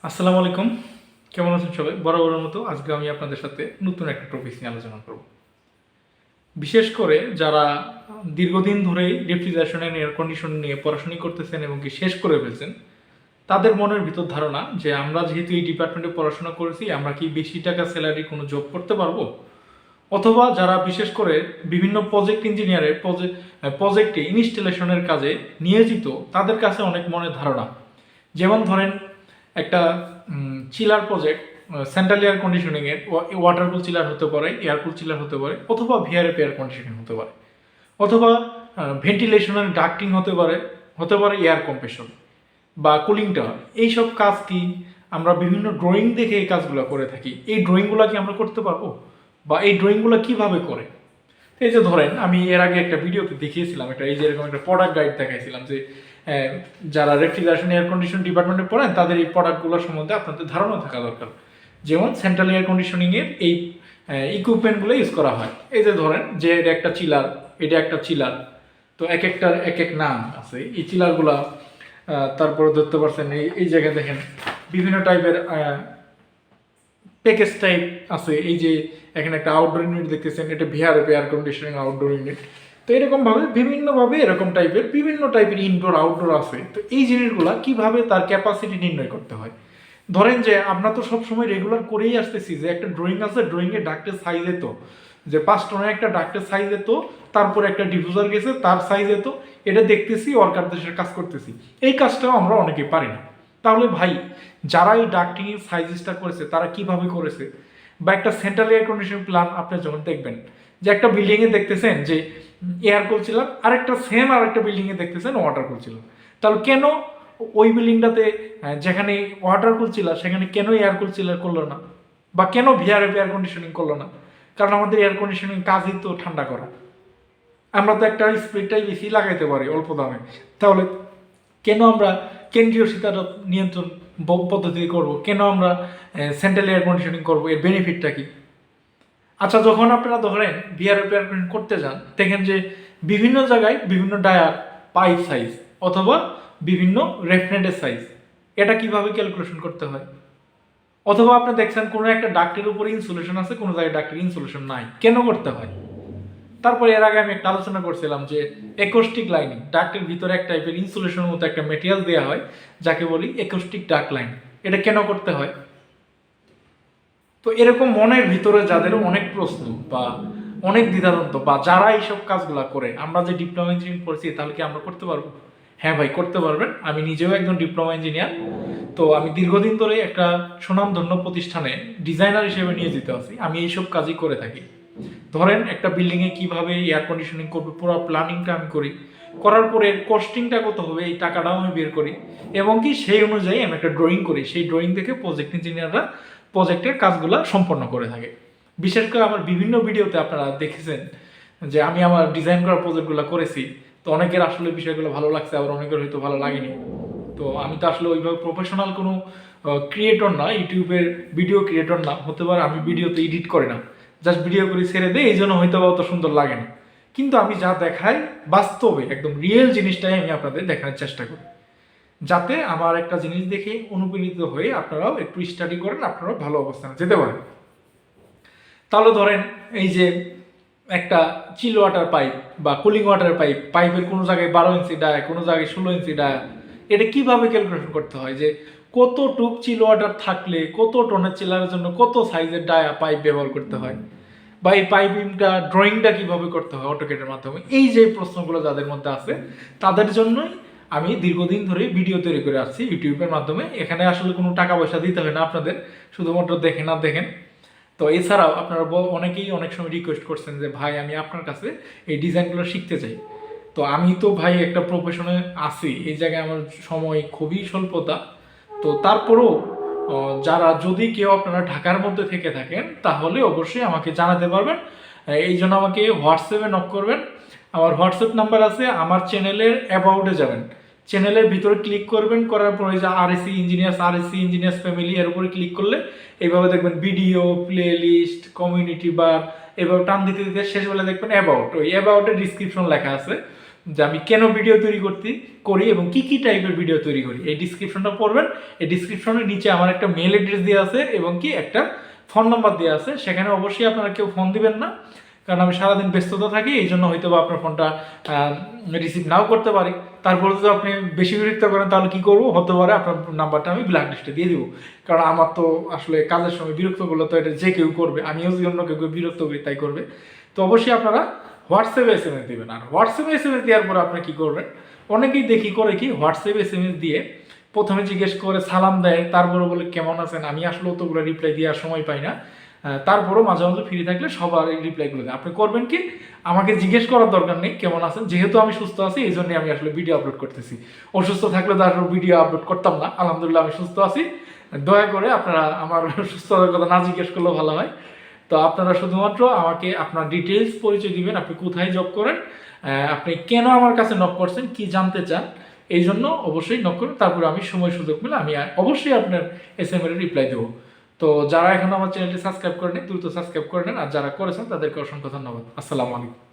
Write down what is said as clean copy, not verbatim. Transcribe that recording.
আসসালামু আলাইকুম। কেমন আছেন সবাই? বরাবরের মতো আজকে আমি আপনাদের সাথে নতুন একটা টপিক নিয়ে আলোচনা করব। বিশেষ করে যারা দীর্ঘদিন ধরেই রেফ্রিজারেশন এন্ড এয়ার কন্ডিশন নিয়ে পড়াশোনা করতেছেন এবং কি শেষ করে ফেলছেন, তাদের মনের ভিতর ধারণা যে আমরা যেহেতু এই ডিপার্টমেন্টে পড়াশোনা করেছি, আমরা কি বেশি টাকা স্যালারি কোনো জব করতে পারবো? অথবা যারা বিশেষ করে বিভিন্ন প্রজেক্ট ইঞ্জিনিয়ারের প্রজেক্টে ইনস্টলেশনের কাজে নিয়োজিত, তাদের কাছে অনেক মনের ধারণা। যেমন ধরেন একটা চিলার প্রজেক্ট, সেন্ট্রাল এয়ার কন্ডিশনিংয়ের ওয়াটার কুল চিলার হতে পারে, এয়ার কুল চিলার হতে পারে, অথবা ভিআরএফ এয়ার কন্ডিশনিং হতে পারে, অথবা ভেন্টিলেশনের ডাক্টিং হতে পারে এয়ার কম্প্রেশন বা কুলিং টাওয়ার। এইসব কাজ কি আমরা বিভিন্ন ড্রয়িং দেখে এই কাজগুলো করে থাকি। এই ড্রয়িংগুলো কি আমরা করতে পারবো, বা এই ড্রয়িংগুলো কিভাবে করে? এই যে ধরেন, আমি এর আগে একটা ভিডিওতে দেখিয়েছিলাম, এই যে এরকম একটা প্রোডাক্ট গাইড দেখাইছিলাম যে যারা রেফ্রিজারেশন এয়ার কন্ডিশন ডিপার্টমেন্টে পড়েন তাদের এই প্রোডাক্টগুলো সম্বন্ধে আপনাদের ধারণা থাকা দরকার। যেমন সেন্ট্রাল এয়ার কন্ডিশনিংয়ের এই ইকুইপমেন্টগুলো ইউজ করা হয়। এই যে ধরেন যে এটা একটা চিলার, তো এক একটার এক এক নাম আছে এই চিলারগুলা। তারপরে ধরতে পারছেন এই জায়গায় দেখেন বিভিন্ন টাইপের প্যাকেজ টাইপ আছে। এই যে এখানে একটা আউটডোর ইউনিট দেখতেছেন, এটা VRF air conditioning outdoor unit. তো এরকমভাবে বিভিন্নভাবে এরকম টাইপের বিভিন্ন টাইপের ইনডোর আউটডোর আছে। তো এই জিনিসগুলা কিভাবে তার ক্যাপাসিটি নির্ণয় করতে হয়? ধরেন যে আমরা তো সবসময় রেগুলার করেই আসতেছি যে একটা ড্রয়িং আছে, ড্রয়িংয়ের ডাক্টের সাইজ এত, যে 5 টনের একটা ডাক্টের সাইজ এত, তারপরে একটা ডিফিউজার গেছে তার সাইজ এত, এটা দেখতেছি, ওয়ার্কারদের কাজ করতেছি। এই কাজটাও আমরা অনেকেই পারি না। তাহলে ভাই, যারা এই ডাক্টিং সাইজেসটা করেছে তারা কিভাবে করেছে? বা একটা সেন্ট্রাল এয়ার কন্ডিশন প্ল্যান আপনি যখন দেখবেন যে একটা বিল্ডিংয়ে দেখতেছেন যে এয়ার কুল চিলার, আরেকটা বিল্ডিংয়ে দেখতেছেন ওয়াটার কুল চিলার, তাহলে কেন ওই বিল্ডিংটাতে যেখানে ওয়াটার কুল চিলার সেখানে কেন এয়ার কুল চিলার করলো না? বা কেন ভিআরএফ এয়ার কন্ডিশনিং করলো না? কারণ আমাদের এয়ার কন্ডিশনিং কাজই তো ঠান্ডা করা। আমরা তো একটা স্প্লিটটাই বেশি লাগাইতে পারি অল্প দামে। তাহলে কেন আমরা কেন্দ্রীয় শীতাতপ নিয়ন্ত্রণ পদ্ধতি করব? কেন আমরা সেন্ট্রাল এয়ার কন্ডিশনিং করবো? এর বেনিফিটটা কি? আচ্ছা, যখন আপনারা ধরেন ভিআরএফ এয়ার কন্ডিশনিং করতে যান, দেখেন যে বিভিন্ন জায়গায় বিভিন্ন ডায়ার পাইপ সাইজ অথবা বিভিন্ন রেফ্রিজারেটরের সাইজ, এটা কিভাবে ক্যালকুলেশন করতে হয়? অথবা আপনি দেখছেন কোনো একটা ডাক্টের উপরে ইনসুলেশন আছে, কোনো জায়গায় ডাক্টের ইনসুলেশন নাই, কেন করতে হয়? তারপরে এর আগে আমি একটা আলোচনা করছিলাম যে একোস্টিক লাইনিং, ডাক্টের ভিতরে এক টাইপের ইনসুলেশনের মতো একটা মেটেরিয়াল দেওয়া হয় যাকে বলি একোস্টিক ডাক্ট লাইন। এটা কেন করতে হয়? তো এরকম মনের ভিতরে যাদের অনেক প্রশ্ন বা অনেক দ্বিধাদ্বন্দ্ব, বা যারা এইসব কাজগুলো করে, আমরা যে ডিপ্লোমা ইঞ্জিনিয়ারিং করেছি তাহলে কি আমরা করতে পারবো? হ্যাঁ ভাই, করতে পারবেন। আমি নিজেও একজন ডিপ্লোমা ইঞ্জিনিয়ার। তো আমি দীর্ঘদিন ধরে একটা সুনামধন্য প্রতিষ্ঠানে ডিজাইনার হিসেবে নিয়োজিত আছি। আমি এইসব কাজই করে থাকি। ধরেন একটা বিল্ডিংয়ে কিভাবে এয়ার কন্ডিশনিং করবে পুরো প্ল্যানিংটা আমি করি, করার পরে কস্টিংটা কত হবে এই টাকাটাও আমি বের করি, এবং কি সেই অনুযায়ী আমি একটা ড্রয়িং করি। সেই ড্রয়িং দেখে প্রজেক্ট ইঞ্জিনিয়াররা প্রজেক্টের কাজগুলো সম্পন্ন করে থাকে। বিশেষ করে আমার বিভিন্ন ভিডিওতে আপনারা দেখেছেন যে আমি আমার ডিজাইন করা প্রজেক্টগুলো করেছি। তো অনেকের আসলে বিষয়গুলো ভালো লাগছে, আবার অনেকের হয়তো ভালো লাগেনি। তো আমি তো আসলে ওইভাবে প্রফেশনাল কোনো ক্রিয়েটর না, ইউটিউবের ভিডিও ক্রিয়েটর না। হতে পারে আমি ভিডিওতে এডিট করে না, জাস্ট ভিডিও করে ছেড়ে দেয়, এই জন্য হয়তো অত সুন্দর লাগে না। কিন্তু আমি যা দেখাই বাস্তবে একদম রিয়েল জিনিসটাই আমি আপনাদের দেখানোর চেষ্টা করি, যাতে আমার একটা জিনিস দেখে অনুপ্রেরিত হয়ে আপনারাও একটু স্টাডি করেন, আপনারাও ভালো অবস্থানে যেতে পারেন। তাহলে ধরেন এই যে একটা চিল ওয়াটার পাইপ বা কুলিং ওয়াটার পাইপের কোনো জায়গায় 12 ইঞ্চি ডায়া, কোনো জায়গায় 16 ইঞ্চি ডায়া, এটা কিভাবে ক্যালকুলেশন করতে হয় যে কত টুক চিল ওয়াটার থাকলে কত টনের চিলারের জন্য কত সাইজের ডায়া পাইপ ব্যবহার করতে হয়, বা এই পাইপিংটা ড্রয়িংটা কিভাবে করতে হয় অটোকেটের মাধ্যমে। এই যে প্রশ্নগুলো যাদের মধ্যে আছে তাদের জন্যই আমি দীর্ঘদিন ধরে ভিডিও তৈরি করে আসছি ইউটিউবের মাধ্যমে। এখানে আসলে কোনো টাকা পয়সা দিতে হয় না আপনাদের, শুধুমাত্র দেখেন আর দেখেন। তো এছাড়াও আপনারা অনেকেই অনেক সময় রিকোয়েস্ট করছেন যে ভাই আমি আপনার কাছে এই ডিজাইনগুলো শিখতে চাই। তো আমি তো ভাই একটা প্রফেশনে আছি, এই জায়গায় আমার সময় খুবই স্বল্পতা। তো তারপরেও যারা, যদি কেউ আপনারা ঢাকার মধ্যে থেকে থাকেন তাহলে অবশ্যই আমাকে জানাতে পারবেন। এই জন্য আমাকে হোয়াটসঅ্যাপে নক করবেন। আমার হোয়াটসঅ্যাপ নাম্বার আছে। আমার চ্যানেলের অ্যাবাউটে যাবেন, চ্যানেলের ভিতরে ক্লিক করবেন, করার পরে যে আরএসসি ইঞ্জিনিয়ার্স ফ্যামিলি, এর উপরে ক্লিক করলে এইভাবে দেখবেন ভিডিও, প্লে লিস্ট, কমিউনিটি বার, এভাবে টান দিতে দিতে শেষবেলা দেখবেন অ্যাবাউট। ওই অ্যাবাউটের ডিসক্রিপশন লেখা আছে। যে আমি কেন ভিডিও তৈরি করি এবং কি কি টাইপের ভিডিও তৈরি করি, এই ডিসক্রিপশনটা পড়বেন। এই ডিসক্রিপশনের নিচে আমার একটা মেল অ্যাড্রেস দেওয়া আছে এবং কি একটা ফোন নাম্বার দেওয়া আছে, সেখানে অবশ্যই আপনারা কেউ ফোন দিবেন না, কারণ আমি সারাদিন ব্যস্ততা থাকি, এই জন্য হয়তো বা আপনার ফোনটা রিসিভ নাও করতে পারি। তারপরে যদি আপনি বেশি বিরক্ত করেন তাহলে কি করবো, হতে পারে আপনার নাম্বারটা আমি ব্ল্যাক লিস্টে দিয়ে দিব, কারণ আমার তো আসলে কাজের সময় বিরক্ত করলে তো এটা যে কেউ করবে, আমিও যদি অন্য কেউ বিরক্ত করি তাই করবে। তো অবশ্যই আপনারা হোয়াটসঅ্যাপে SMS দেবেন। আর হোয়াটসঅ্যাপে SMS দেওয়ার পরে আপনি কী করবেন, অনেকেই দেখি করে কি হোয়াটসঅ্যাপে SMS দিয়ে প্রথমে জিজ্ঞেস করে সালাম দেয়, তারপরে বলে কেমন আছেন। আমি আসলে অতগুলো রিপ্লাই দেওয়ার সময় পাই না, তারপরেও মাঝে মাঝে ফ্রি থাকলে সবার এই রিপ্লাইগুলো দেয়। আপনি করবেন কি, আমাকে জিজ্ঞেস করার দরকার নেই কেমন আছেন, যেহেতু আমি সুস্থ আছি এই জন্যই আমি আসলে ভিডিও আপলোড করতেছি। অসুস্থ থাকলে তো আসলে ভিডিও আপলোড করতাম না, আলহামদুলিল্লাহ আমি সুস্থ আছি। দয়া করে আপনারা আমার সুস্থতার কথা না জিজ্ঞেস করলেও ভালো হয়। তো আপনারা শুধুমাত্র আমাকে আপনার ডিটেলস পরিচয় দিবেন, আপনি কোথায় জব করেন, আপনি কেন আমার কাছে নক করছেন, কি জানতে চান, এই জন্য অবশ্যই নক করুন। তারপরে আমি সময় সুযোগ পেলে আমি অবশ্যই আপনার SMS এর রিপ্লাই দেবো। তো যারা এখন আমার চ্যানেলটি সাবস্ক্রাইব করেন দ্রুত সাবস্ক্রাইব করে নেন, আর যারা করেছেন তাদেরকে অসংখ্য ধন্যবাদ। আসসালামু আলাইকুম।